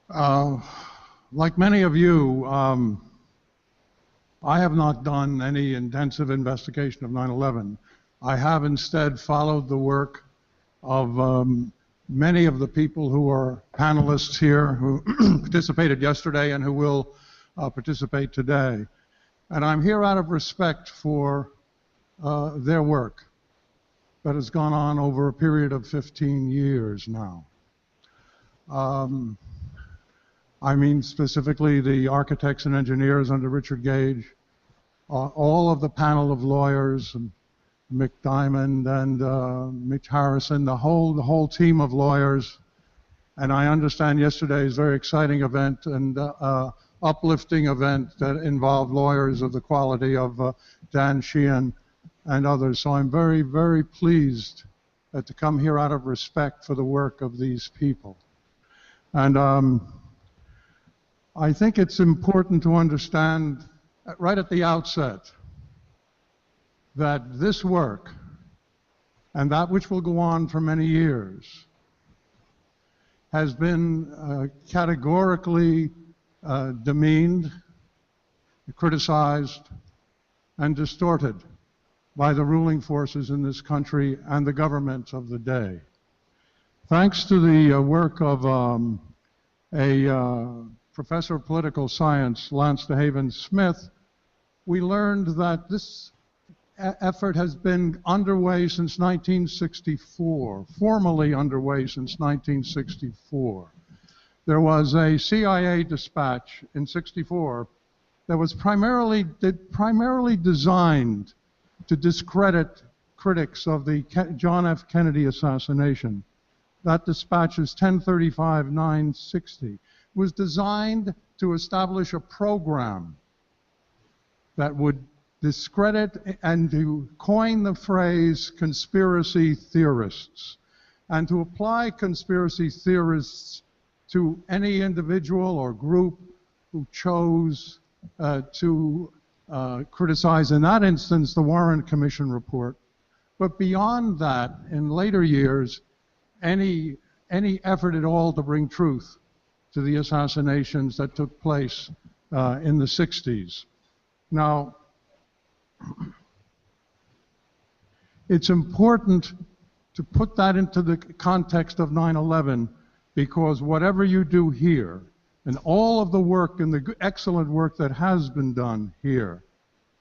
Uh, like many of you, I have not done any intensive investigation of 9/11. I have instead followed the work of many of the people who are panelists here who participated yesterday and who will participate today. And I'm here out of respect for their work that has gone on over a period of 15 years now. I mean specifically the architects and engineers under Richard Gage, all of the panel of lawyers, and Mick Diamond and Mitch Harrison, the whole team of lawyers. And I understand yesterday's very exciting event and uplifting event that involved lawyers of the quality of Dan Sheehan and others. So I'm very, very pleased to come here out of respect for the work of these people. And I think it's important to understand right at the outset that this work, and that which will go on for many years, has been categorically demeaned, criticized, and distorted by the ruling forces in this country and the governments of the day. Thanks to the work of a professor of political science, Lance DeHaven Smith, we learned that this effort has been underway since 1964, formally underway since 1964. There was a CIA dispatch in '64 that was primarily designed to discredit critics of the John F. Kennedy assassination. That dispatch is 1035-960. It was designed to establish a program that would discredit and to coin the phrase conspiracy theorists, and to apply conspiracy theorists to any individual or group who chose to criticize, in that instance, the Warren Commission report. But beyond that, in later years, any effort at all to bring truth to the assassinations that took place in the '60s. Now, it's important to put that into the context of 9/11, because whatever you do here, and all of the work and the excellent work that has been done here,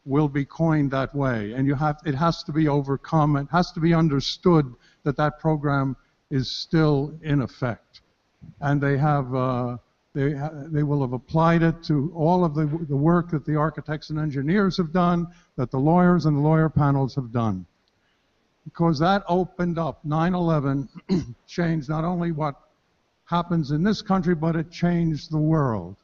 will be coined that way. And it has to be overcome. It has to be understood that that program is still in effect. And they will have applied it to all of the work that the architects and engineers have done, that the lawyers and the lawyer panels have done. Because that opened up, 9/11 changed not only what happens in this country, but it changed the world.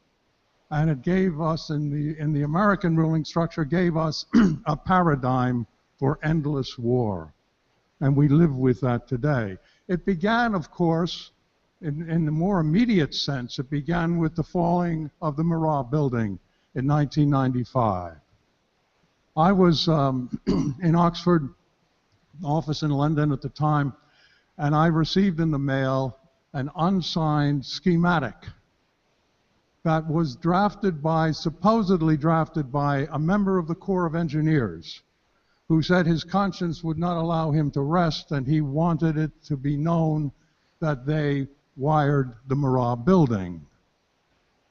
And it gave us, in the American ruling structure, gave us a paradigm for endless war. And we live with that today. It began, of course, in the more immediate sense, it began with the falling of the Murrah building in 1995. I was in Oxford, office in London at the time, and I received in the mail an unsigned schematic that was supposedly drafted by a member of the Corps of Engineers, who said his conscience would not allow him to rest, and he wanted it to be known that they wired the Murrah building.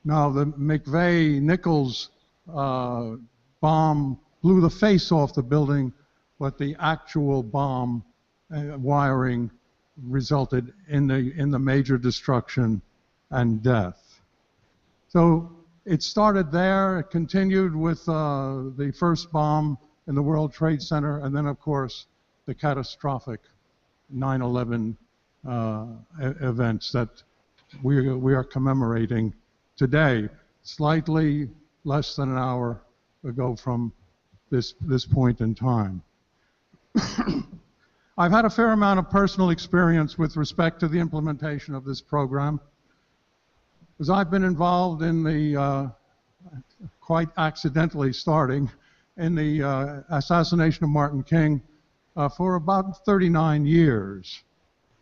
Now, the McVeigh-Nichols bomb blew the face off the building, but the actual bomb wiring resulted in the major destruction and death. So it started there. It continued with the first bomb in the World Trade Center, and then, of course, the catastrophic 9/11 events that we are commemorating today, slightly less than an hour ago from this point in time. I've had a fair amount of personal experience with respect to the implementation of this program, because I've been involved in the, quite accidentally starting, in the assassination of Martin King for about 39 years.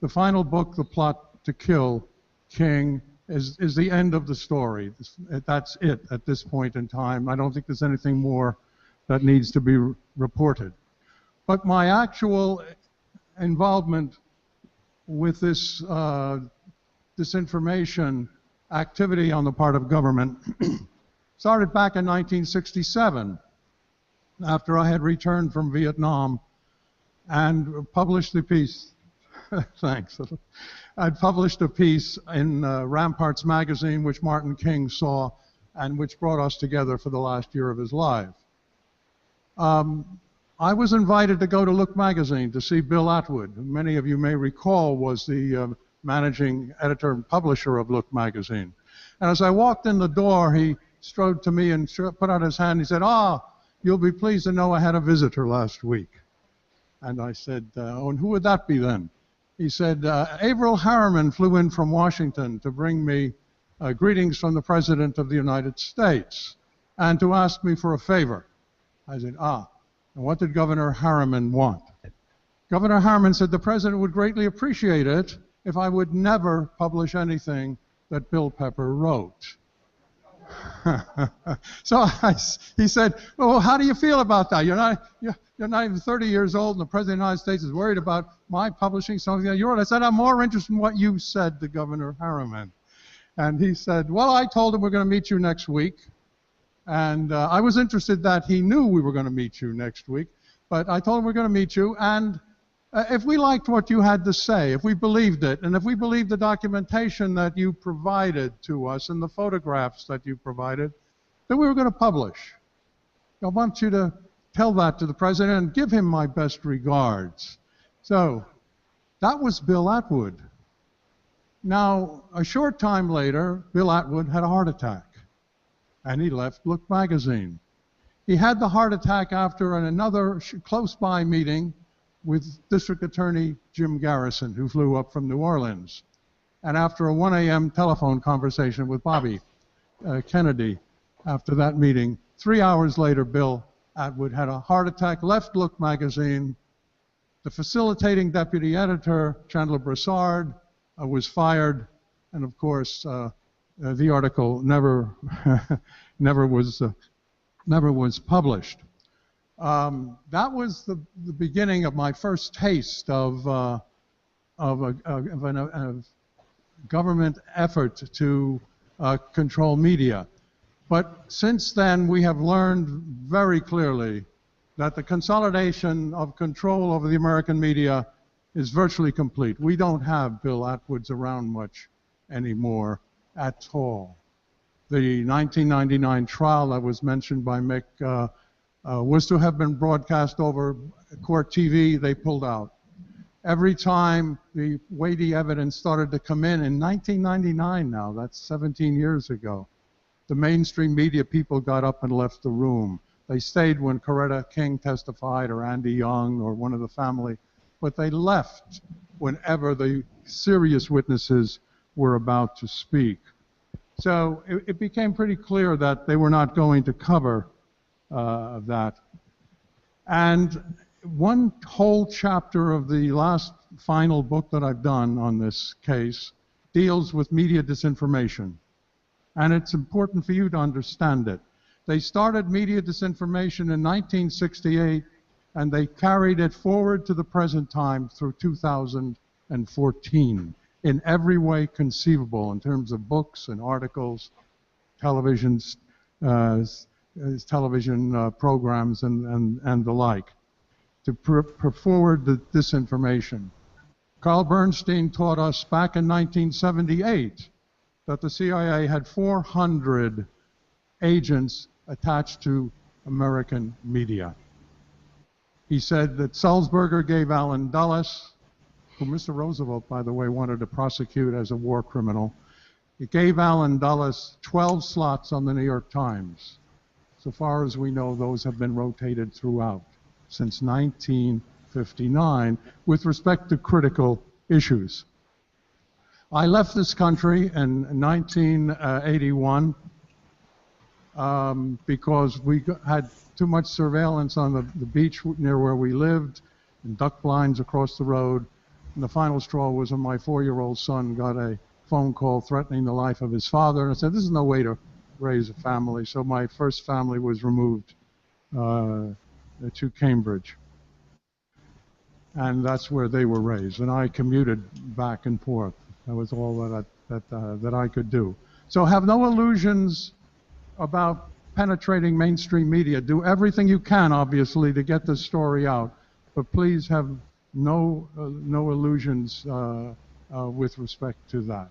The final book, The Plot to Kill King, is the end of the story. That's it at this point in time. I don't think there's anything more that needs to be reported. But my actual involvement with this disinformation activity on the part of government started back in 1967, after I had returned from Vietnam and published a piece. Thanks. I'd published a piece in Ramparts magazine, which Martin King saw and which brought us together for the last year of his life. I was invited to go to Look magazine to see Bill Atwood, who many of you may recall was the managing editor and publisher of Look magazine. And as I walked in the door, he strode to me and put out his hand. He said, "You'll be pleased to know I had a visitor last week." And I said, "Oh, and who would that be then?" He said, "Averell Harriman flew in from Washington to bring me greetings from the President of the United States and to ask me for a favor." I said, and what did Governor Harriman want? Governor Harriman said the President would greatly appreciate it if I would never publish anything that Bill Pepper wrote. So he said, "Well, how do you feel about that? You're not even 30 years old, and the President of the United States is worried about my publishing something that you wrote." I said, "I'm more interested in what you said to Governor Harriman." And he said, "Well, I told him we're going to meet you next week." And I was interested that he knew we were going to meet you next week. But I told him we're going to meet you, and if we liked what you had to say, if we believed it, and if we believed the documentation that you provided to us and the photographs that you provided, then we were going to publish. I want you to tell that to the President and give him my best regards. So that was Bill Atwood. Now, a short time later, Bill Atwood had a heart attack, and he left Look magazine. He had the heart attack after another close-by meeting with District Attorney Jim Garrison, who flew up from New Orleans, and after a 1 a.m. telephone conversation with Bobby Kennedy. After that meeting, 3 hours later, Bill Atwood had a heart attack, left Look magazine. The facilitating deputy editor, Chandler Broussard, was fired, and of course, the article never was published. That was the beginning of my first taste of a government effort to control media. But since then, we have learned very clearly that the consolidation of control over the American media is virtually complete. We don't have Bill Atwoods around much anymore at all. The 1999 trial that was mentioned by Mick was to have been broadcast over court TV. They pulled out. Every time the weighty evidence started to come in 1999 now, that's 17 years ago, the mainstream media people got up and left the room. They stayed when Coretta King testified, or Andy Young, or one of the family, but they left whenever the serious witnesses were about to speak. So it became pretty clear that they were not going to cover that. And one whole chapter of the last final book that I've done on this case deals with media disinformation. And it's important for you to understand it. They started media disinformation in 1968, and they carried it forward to the present time through 2014 in every way conceivable, in terms of books and articles, television programs, and the like, to put forward the disinformation. Carl Bernstein taught us back in 1978 that the CIA had 400 agents attached to American media. He said that Sulzberger gave Allen Dulles, who Mr. Roosevelt, by the way, wanted to prosecute as a war criminal, he gave Allen Dulles 12 slots on the New York Times. So far as we know, those have been rotated throughout since 1959 with respect to critical issues. I left this country in 1981 because we had too much surveillance on the beach near where we lived, and duck blinds across the road. And the final straw was when my 4-year-old son got a phone call threatening the life of his father. And I said, this is no way to raise a family. So my first family was removed to Cambridge. And that's where they were raised. And I commuted back and forth. That was all that I could do. So have no illusions about penetrating mainstream media. Do everything you can, obviously, to get this story out. But please have no illusions with respect to that.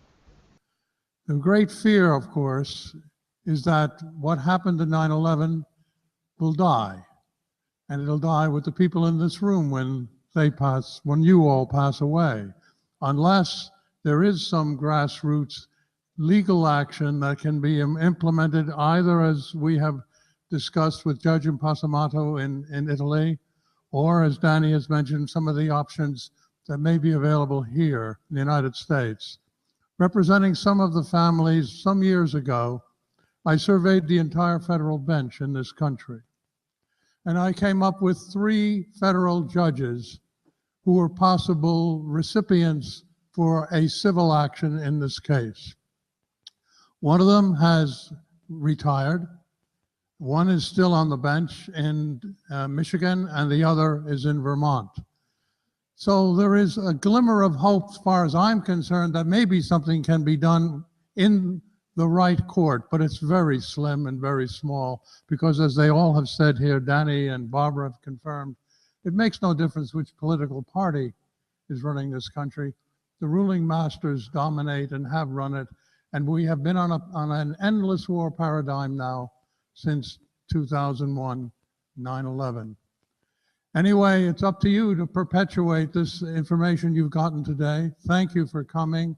The great fear, of course, is that what happened in 9/11 will die. And it'll die with the people in this room when you all pass away. Unless there is some grassroots legal action that can be implemented either as we have discussed with Judge Impasamato in Italy, or as Danny has mentioned, some of the options that may be available here in the United States. Representing some of the families, some years ago, I surveyed the entire federal bench in this country. And I came up with 3 federal judges who were possible recipients for a civil action in this case. One of them has retired. One is still on the bench in Michigan, and the other is in Vermont. So there is a glimmer of hope, as far as I'm concerned, that maybe something can be done in the right court, but it's very slim and very small, because as they all have said here, Danny and Barbara have confirmed, it makes no difference which political party is running this country. The ruling masters dominate and have run it, and we have been on an endless war paradigm now since 2001, 9/11. Anyway, it's up to you to perpetuate this information you've gotten today. Thank you for coming.